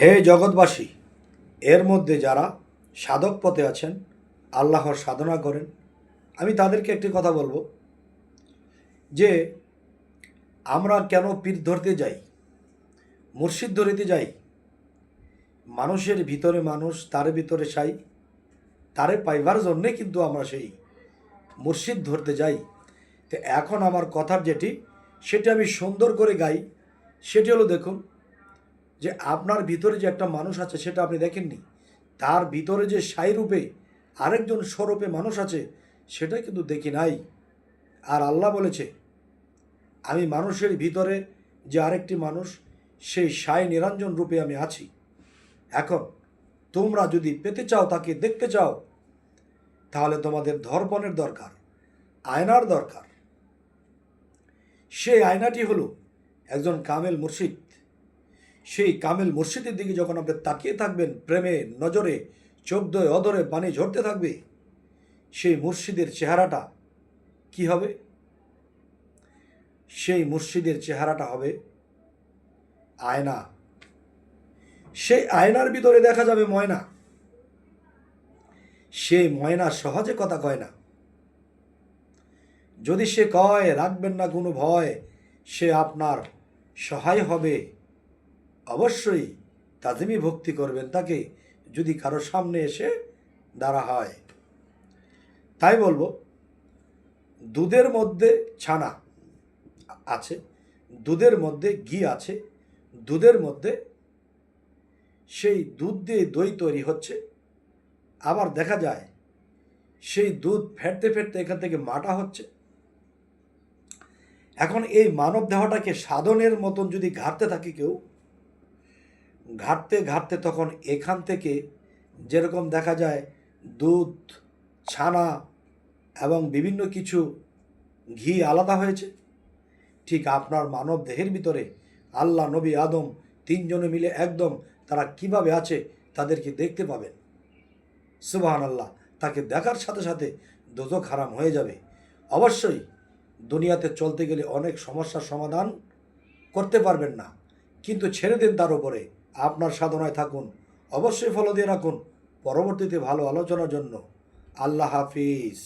হে জগৎবাসী, এর মধ্যে যারা সাধক পথে আছেন, আল্লাহর সাধনা করেন, আমি তাদেরকে একটি কথা বলবো যে আমরা কেন পীর ধরতে যাই, মুর্শিদ ধরিতে যাই? মানুষের ভিতরে মানুষ, তার ভিতরে সাই, তারে পাইবার জন্যে কিন্তু আমরা সেই মুর্শিদ ধরতে যাই। তো এখন আমার কথার যেটি, সেটি আমি সুন্দর করে গাই। সেটি হলো, দেখুন যে আপনার ভিতরে যে একটা মানুষ আছে সেটা আপনি দেখেননি, তার ভিতরে যে সাই রূপে আরেকজন স্বরূপে মানুষ আছে সেটা কিন্তু দেখি নাই। আর আল্লাহ বলেছে, আমি মানুষের ভিতরে যে আরেকটি মানুষ, সেই সাই নিরঞ্জন রূপে আমি আছি। এখন তোমরা যদি পেতে চাও, তাকে দেখতে চাও, তাহলে তোমাদের দর্পণের দরকার, আয়নার দরকার। সেই আয়নাটি হলো একজন কামেল মুর্শিদ। সেই কামেল মুর্শিদের দিকে যখন আপনি তাকিয়ে থাকবেন, প্রেমে নজরে, চোখ দয়ে অধরে পানি ঝরতে থাকবে, সেই মুর্শিদের চেহারাটা কি হবে? সেই মুর্শিদের চেহারাটা হবে আয়না। সেই আয়নার ভিতরে দেখা যাবে ময়না। সেই ময়না সহজে কথা কয় না। যদি সে কয়, রাখবেন না কোনো ভয়, সে আপনার সহায় হবে। অবশ্যই তাজিমি ভক্তি করবেন তাকে, যদি কারো সামনে এসে দাঁড়া হয়। তাই বলবো, দুধের মধ্যে ছানা আছে, দুধের মধ্যে ঘি আছে, দুধের মধ্যে সেই দুধ দিয়ে দই তৈরি হচ্ছে। আবার দেখা যায় সেই দুধ ফেটতে ফেটতে এখান থেকে মাটা হচ্ছে। এখন এই মানব দেহটাকে সাধনের মতন যদি ঘাটতে থাকে কেউ, ঘাটতে ঘাটতে তখন এখান থেকে যেরকম দেখা যায় দুধ, ছানা এবং বিভিন্ন কিছু ঘি আলাদা হয়েছে, ঠিক আপনার মানব দেহের ভিতরে আল্লাহ, নবী, আদম তিনজনে মিলে একদম তারা কিভাবে আছে তাদেরকে দেখতে পাবেন। সুবহানাল্লাহ। তাকে দেখার সাথে সাথে দোজখ হারাম হয়ে যাবে। অবশ্যই দুনিয়াতে চলতে গেলে অনেক সমস্যার সমাধান করতে পারবেন না, কিন্তু ছেড়ে দিন তার উপরে, আপনার সাধনায় থাকুন, অবশ্যই ফলো দিয়ে রাখুন। পরবর্তীতে ভালো আলোচনার জন্য আল্লাহ হাফিজ।